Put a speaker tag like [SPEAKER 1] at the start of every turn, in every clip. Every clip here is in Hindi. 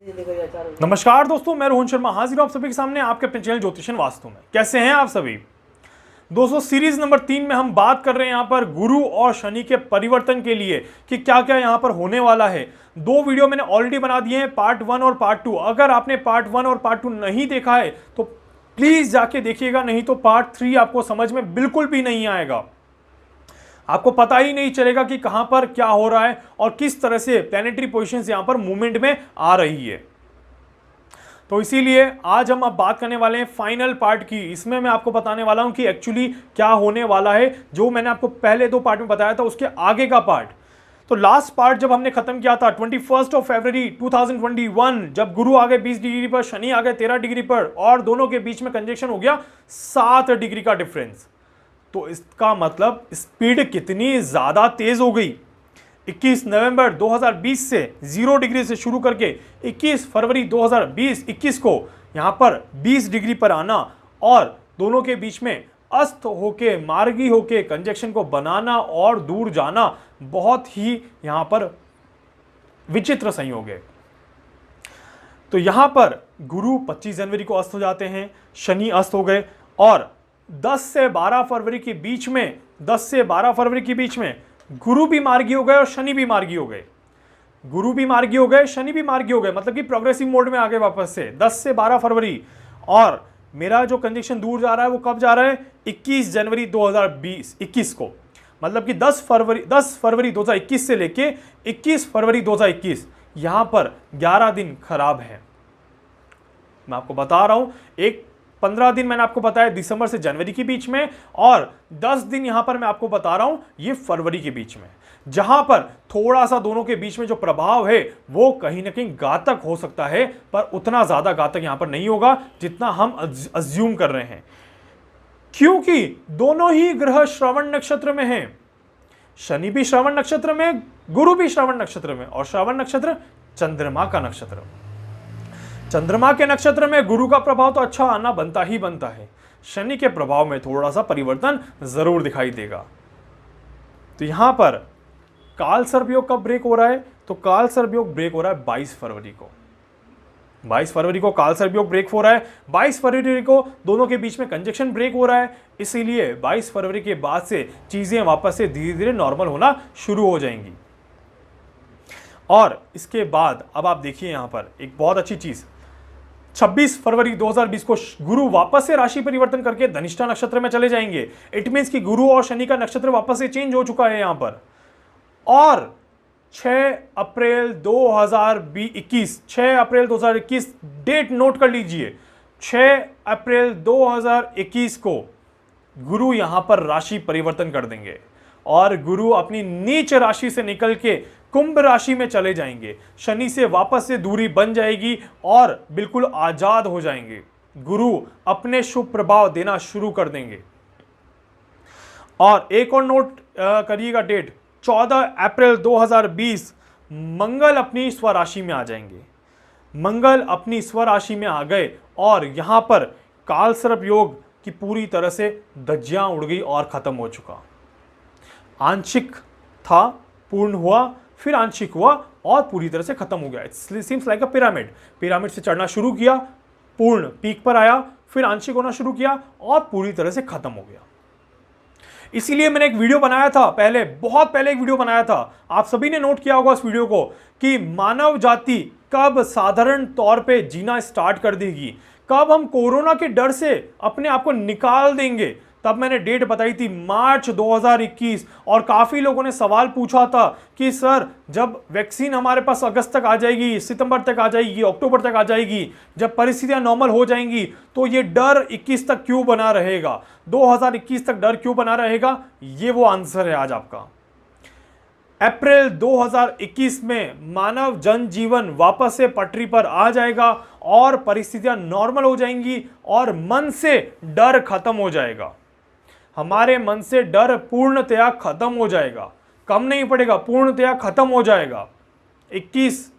[SPEAKER 1] नमस्कार दोस्तों, मैं रोहन शर्मा हाजिर हूं आप सभी के सामने आपके अपने चैनल ज्योतिषन वास्तु में। कैसे हैं आप सभी दोस्तों? सीरीज नंबर 3 में हम बात कर रहे हैं यहां पर गुरु और शनि के परिवर्तन के लिए कि क्या क्या यहां पर होने वाला है। 2 वीडियो मैंने ऑलरेडी बना दिए हैं, पार्ट 1 और पार्ट 2। अगर आपने पार्ट 1 और पार्ट 2 नहीं देखा है तो प्लीज जाके देखिएगा, नहीं तो पार्ट 3 आपको समझ में बिल्कुल भी नहीं आएगा। आपको पता ही नहीं चलेगा कि कहां पर क्या हो रहा है और किस तरह से प्लैनेटरी पोजीशंस यहां पर मूवमेंट में आ रही है। तो इसीलिए आज हम अब बात करने वाले हैं फाइनल पार्ट की। इसमें मैं आपको बताने वाला हूं कि एक्चुअली क्या होने वाला है। जो मैंने आपको पहले 2 पार्ट में बताया था उसके आगे का पार्ट। तो लास्ट पार्ट जब हमने खत्म किया था 21 फरवरी 2021, जब गुरु आ गए 20 डिग्री पर, शनि आ गए 13 डिग्री पर और दोनों के बीच में कंजक्शन हो गया 7 डिग्री का डिफरेंस। तो इसका मतलब स्पीड कितनी ज्यादा तेज हो गई। 21 नवंबर 2020 से 0 डिग्री से शुरू करके 21 फरवरी 2021 को यहां पर 20 डिग्री पर आना और दोनों के बीच में अस्त होके, मार्गी होके कंजक्शन को बनाना और दूर जाना बहुत ही यहां पर विचित्र संयोग है। तो यहां पर गुरु 25 जनवरी को अस्त हो जाते हैं, शनि अस्त हो गए और 10 से 12 फरवरी के बीच में, 10 से 12 फरवरी के बीच में गुरु भी मार्गी हो गए और शनि भी मार्गी हो गए। गुरु भी मार्गी हो गए, शनि भी मार्गी हो गए, मतलब कि प्रोग्रेसिव मोड में आ गए वापस से 10 से 12 फरवरी। और मेरा जो कंजक्शन दूर जा रहा है वो कब जा रहा है? 21 जनवरी 2021 को, मतलब कि 10 फरवरी 2021 से लेके 21 फरवरी 2021, यहां पर 11 दिन खराब है। मैं आपको बता रहा हूं, एक 15 दिन मैंने आपको बताया दिसंबर से जनवरी के बीच में, और 10 दिन यहां पर मैं आपको बता रहा हूं ये फरवरी के बीच में, जहां पर थोड़ा सा दोनों के बीच में जो प्रभाव है वो कहीं ना कहीं घातक हो सकता है, पर उतना ज्यादा घातक यहां पर नहीं होगा जितना हम अज्यूम कर रहे हैं, क्योंकि दोनों ही ग्रह श्रवण नक्षत्र में हैं। शनि भी श्रवण नक्षत्र में, गुरु भी श्रवण नक्षत्र में, और श्रवण नक्षत्र चंद्रमा का नक्षत्र। चंद्रमा के नक्षत्र में गुरु का प्रभाव तो अच्छा आना बनता ही बनता है, शनि के प्रभाव में थोड़ा सा परिवर्तन जरूर दिखाई देगा। तो यहां पर काल सर्पयोग कब ब्रेक हो रहा है? तो काल सर्पयोग ब्रेक हो रहा है 22 फरवरी को। 22 फरवरी को काल सर्पयोग ब्रेक हो रहा है। 22 फरवरी को दोनों के बीच में कंजक्शन ब्रेक हो रहा है, इसीलिए 22 फरवरी के बाद से चीजें वापस से धीरे धीरे नॉर्मल होना शुरू हो जाएंगी। और इसके बाद अब आप देखिए यहां पर एक बहुत अच्छी चीज, 26 फरवरी 2020 को गुरु वापस से राशि परिवर्तन करके धनिष्ठा नक्षत्र में चले जाएंगे। इट मींस कि गुरु और शनि का नक्षत्र वापस से चेंज हो चुका है यहां पर। और 6 अप्रैल 2021 डेट नोट कर लीजिए, 6 अप्रैल 2021 को गुरु यहां पर राशि परिवर्तन कर देंगे और गुरु अपनी नीच राशि से निकल के कुंभ राशि में चले जाएंगे। शनि से वापस से दूरी बन जाएगी और बिल्कुल आजाद हो जाएंगे। गुरु अपने शुभ प्रभाव देना शुरू कर देंगे। और एक और नोट करिएगा डेट, 14 अप्रैल 2020 मंगल अपनी स्वराशि में आ जाएंगे। मंगल अपनी स्वराशि में आ गए और यहां पर काल सर्प योग की पूरी तरह से धज्जियां उड़ गई और खत्म हो चुका। आंशिक था, पूर्ण हुआ, फिर आंशिक हुआ और पूरी तरह से खत्म हो गया। It seems like a pyramid से चढ़ना शुरू किया, पूर्ण पीक पर आया, फिर आंशिक होना शुरू किया और पूरी तरह से खत्म हो गया। इसीलिए मैंने एक वीडियो बनाया था पहले, बहुत पहले एक वीडियो बनाया था, आप सभी ने नोट किया होगा उस वीडियो को, कि मानव जाति कब साधारण तौर पे जीना स्टार्ट कर देगी, कब हम कोरोना के डर से अपने आप को निकाल देंगे। तब मैंने डेट बताई थी मार्च 2021, और काफी लोगों ने सवाल पूछा था कि सर जब वैक्सीन हमारे पास अगस्त तक आ जाएगी, सितंबर तक आ जाएगी, अक्टूबर तक आ जाएगी, जब परिस्थितियां नॉर्मल हो जाएंगी, तो ये डर 21 तक क्यों बना रहेगा, 2021 तक डर क्यों बना रहेगा? ये वो आंसर है आज आपका। अप्रैल 2021 में मानव जनजीवन वापस से पटरी पर आ जाएगा और परिस्थितियां नॉर्मल हो जाएंगी और मन से डर खत्म हो जाएगा। हमारे मन से डर पूर्णतया खत्म हो जाएगा, कम नहीं पड़ेगा, पूर्णतया खत्म हो जाएगा। 21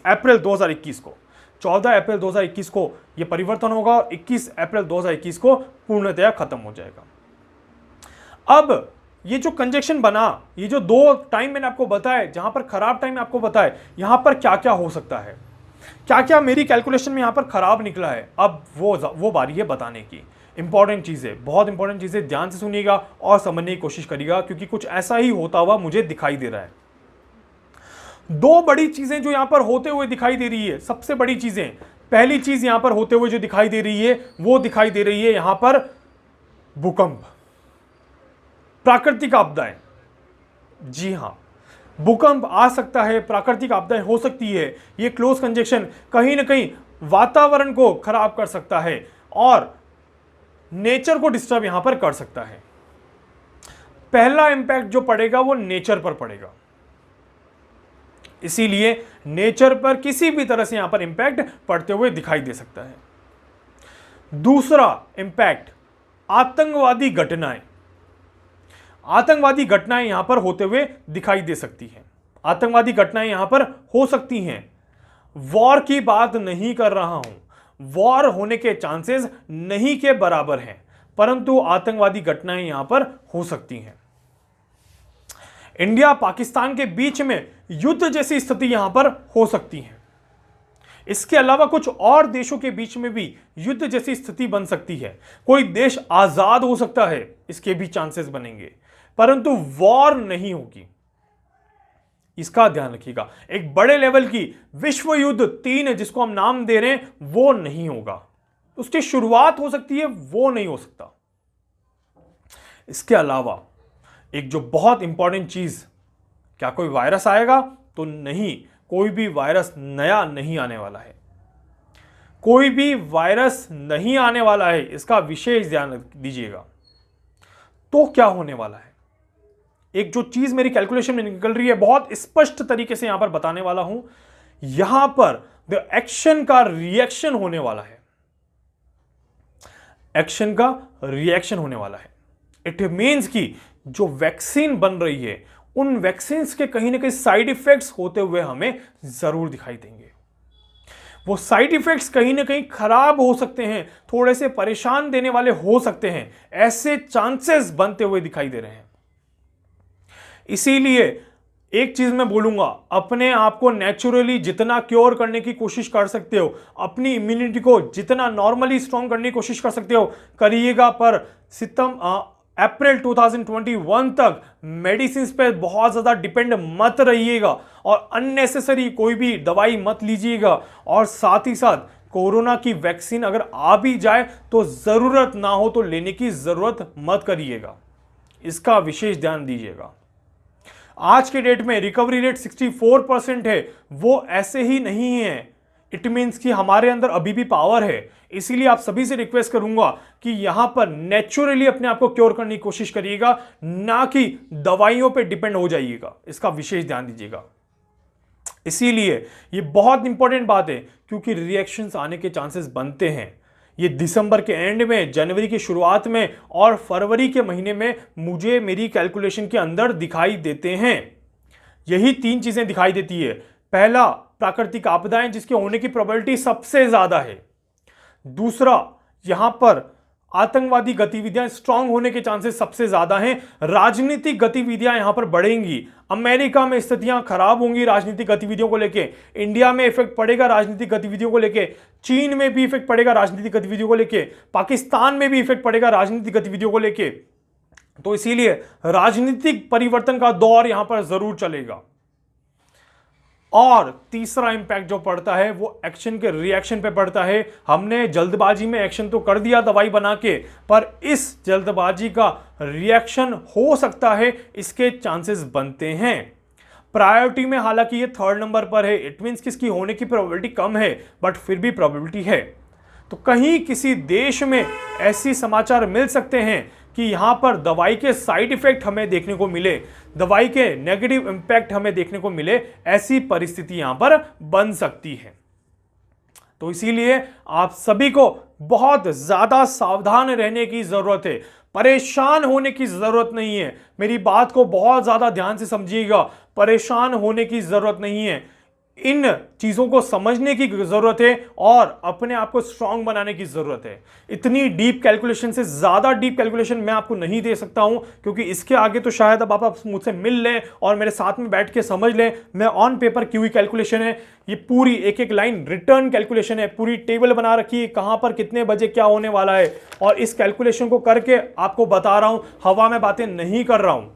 [SPEAKER 1] अप्रैल 2021 को, 14 अप्रैल 2021 को यह परिवर्तन होगा और 21 अप्रैल 2021 को पूर्णतया खत्म हो जाएगा। अब ये जो कंजक्शन बना, ये जो दो टाइम मैंने आपको बताया, जहां पर खराब टाइम आपको बताया, यहां पर क्या क्या हो सकता है, क्या क्या मेरी कैलकुलेशन में यहां पर खराब निकला है, अब वो बारी है बताने की। इंपॉर्टेंट चीजें, बहुत इंपॉर्टेंट चीजें, ध्यान से सुनिएगा और समझने की कोशिश करिएगा, क्योंकि कुछ ऐसा ही होता हुआ मुझे दिखाई दे रहा है। दो बड़ी चीजें जो यहां पर होते हुए दिखाई दे रही है, सबसे बड़ी चीजें, पहली चीज यहां पर होते हुए जो दिखाई दे रही है, वो दिखाई दे रही है यहां पर भूकंप, प्राकृतिक आपदाएं। जी हां, भूकंप आ सकता है, प्राकृतिक आपदाएं हो सकती है। ये क्लोज कंजक्शन कहीं ना कहीं वातावरण को खराब कर सकता है और नेचर को डिस्टर्ब यहां पर कर सकता है। पहला इंपैक्ट जो पड़ेगा वो नेचर पर पड़ेगा, इसीलिए नेचर पर किसी भी तरह से यहां पर इंपैक्ट पड़ते हुए दिखाई दे सकता है। दूसरा इंपैक्ट, आतंकवादी घटनाएं। आतंकवादी घटनाएं यहां पर होते हुए दिखाई दे सकती हैं, आतंकवादी घटनाएं यहां पर हो सकती हैं। वॉर की बात नहीं कर रहा हूं, वॉर होने के चांसेस नहीं के बराबर हैं, परंतु आतंकवादी घटनाएं यहां पर हो सकती हैं। इंडिया पाकिस्तान के बीच में युद्ध जैसी स्थिति यहां पर हो सकती है। इसके अलावा कुछ और देशों के बीच में भी युद्ध जैसी स्थिति बन सकती है। कोई देश आजाद हो सकता है, इसके भी चांसेस बनेंगे, परंतु वॉर नहीं होगी, इसका ध्यान रखिएगा। एक बड़े लेवल की विश्व युद्ध 3 जिसको हम नाम दे रहे हैं, वो नहीं होगा। उसकी शुरुआत हो सकती है, वो नहीं हो सकता। इसके अलावा एक जो बहुत इंपॉर्टेंट चीज, क्या कोई वायरस आएगा? तो नहीं, कोई भी वायरस नया नहीं आने वाला है, कोई भी वायरस नहीं आने वाला है, इसका विशेष ध्यान दीजिएगा। तो क्या होने वाला है? एक जो चीज मेरी कैलकुलेशन में निकल रही है, बहुत स्पष्ट तरीके से यहां पर बताने वाला हूं। यहां पर द एक्शन का रिएक्शन होने वाला है, एक्शन का रिएक्शन होने वाला है। इट मीन्स कि जो वैक्सीन बन रही है, उन वैक्सीन के कहीं ना कहीं साइड इफेक्ट्स होते हुए हमें जरूर दिखाई देंगे। वो साइड इफेक्ट्स कहीं ना कहीं खराब हो सकते हैं, थोड़े से परेशान देने वाले हो सकते हैं, ऐसे चांसेस बनते हुए दिखाई दे रहे हैं। इसीलिए एक चीज मैं बोलूंगा, अपने आप को नेचुरली जितना क्योर करने की कोशिश कर सकते हो, अपनी इम्यूनिटी को जितना नॉर्मली स्ट्रॉन्ग करने की कोशिश कर सकते हो करिएगा, पर अप्रैल 2021 तक मेडिसिन पे बहुत ज्यादा डिपेंड मत रहिएगा और अननेसेसरी कोई भी दवाई मत लीजिएगा। और साथ ही साथ कोरोना की वैक्सीन अगर आ भी जाए तो जरूरत ना हो तो लेने की जरूरत मत करिएगा, इसका विशेष ध्यान दीजिएगा। आज के डेट में रिकवरी रेट 64% है, वो ऐसे ही नहीं है। इट मीन्स कि हमारे अंदर अभी भी पावर है। इसीलिए आप सभी से रिक्वेस्ट करूंगा कि यहां पर नेचुरली अपने आप को क्योर करने की कोशिश करिएगा, ना कि दवाइयों पे डिपेंड हो जाइएगा, इसका विशेष ध्यान दीजिएगा। इसीलिए ये बहुत इंपॉर्टेंट बात है, क्योंकि रिएक्शंस आने के चांसेस बनते हैं। ये दिसंबर के एंड में, जनवरी की शुरुआत में और फरवरी के महीने में मुझे मेरी कैलकुलेशन के अंदर दिखाई देते हैं। यही 3 चीजें दिखाई देती है। पहला, प्राकृतिक आपदाएं जिसके होने की प्रोबेबिलिटी सबसे ज्यादा है। दूसरा, यहां पर आतंकवादी गतिविधियां स्ट्रांग होने के चांसेस सबसे ज्यादा हैं। राजनीतिक गतिविधियां यहां पर बढ़ेंगी। अमेरिका में स्थितियां खराब होंगी राजनीतिक गतिविधियों को लेके, इंडिया में इफेक्ट पड़ेगा राजनीतिक गतिविधियों को लेके, चीन में भी इफेक्ट पड़ेगा राजनीतिक गतिविधियों को लेके, पाकिस्तान में भी इफेक्ट पड़ेगा राजनीतिक गतिविधियों को लेके। तो इसीलिए राजनीतिक परिवर्तन का दौर यहां पर जरूर चलेगा। और तीसरा इंपैक्ट जो पड़ता है वो एक्शन के रिएक्शन पे पड़ता है। हमने जल्दबाजी में एक्शन तो कर दिया दवाई बना के, पर इस जल्दबाजी का रिएक्शन हो सकता है, इसके चांसेस बनते हैं। प्रायोरिटी में हालांकि ये 3rd नंबर पर है, इट मींस कि इसकी होने की प्रोबेबिलिटी कम है, बट फिर भी प्रोबेबिलिटी है। तो कहीं किसी देश में ऐसी समाचार मिल सकते हैं कि यहां पर दवाई के साइड इफेक्ट हमें देखने को मिले, दवाई के नेगेटिव इंपैक्ट हमें देखने को मिले, ऐसी परिस्थिति यहां पर बन सकती है। तो इसीलिए आप सभी को बहुत ज्यादा सावधान रहने की जरूरत है, परेशान होने की जरूरत नहीं है। मेरी बात को बहुत ज्यादा ध्यान से समझिएगा, परेशान होने की जरूरत नहीं है। इन चीजों को समझने की जरूरत है और अपने आप को स्ट्रांग बनाने की जरूरत है। इतनी डीप कैलकुलेशन से ज्यादा डीप कैलकुलेशन मैं आपको नहीं दे सकता हूं, क्योंकि इसके आगे तो शायद अब आप मुझसे मिल लें और मेरे साथ में बैठ के समझ लें। मैं ऑन पेपर की हुई कैलकुलेशन है, ये पूरी एक एक लाइन रिटर्न कैलकुलेशन है, पूरी टेबल बना रखी है कहां पर कितने बजे क्या होने वाला है, और इस कैलकुलेशन को करके आपको बता रहा हूं, हवा में बातें नहीं कर रहा हूं।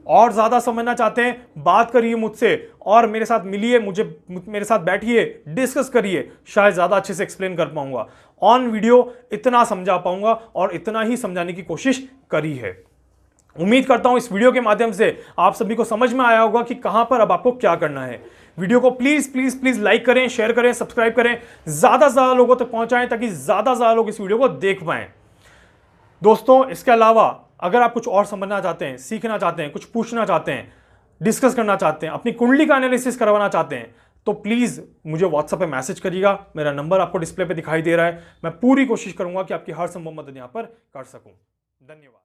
[SPEAKER 1] और ज्यादा समझना चाहते हैं, बात करिए मुझसे और मेरे साथ मिलिए, मेरे साथ बैठिए, डिस्कस करिए, शायद ज्यादा अच्छे से एक्सप्लेन कर पाऊंगा। ऑन वीडियो इतना समझा पाऊंगा और इतना ही समझाने की कोशिश करी है। उम्मीद करता हूं इस वीडियो के माध्यम से आप सभी को समझ में आया होगा कि कहां पर अब आपको क्या करना है। वीडियो को प्लीज प्लीज प्लीज लाइक करें, शेयर करें, सब्सक्राइब करें, ज्यादा से ज्यादा लोगों तक पहुंचाएं ताकि ज्यादा से ज्यादा लोग इस वीडियो को देख पाएं। दोस्तों, इसके अलावा अगर आप कुछ और समझना चाहते हैं, सीखना चाहते हैं, कुछ पूछना चाहते हैं, डिस्कस करना चाहते हैं, अपनी कुंडली का एनालिसिस करवाना चाहते हैं, तो प्लीज मुझे व्हाट्सएप पे मैसेज करिएगा। मेरा नंबर आपको डिस्प्ले पे दिखाई दे रहा है। मैं पूरी कोशिश करूंगा कि आपकी हर संभव मदद यहां पर कर सकूं। धन्यवाद।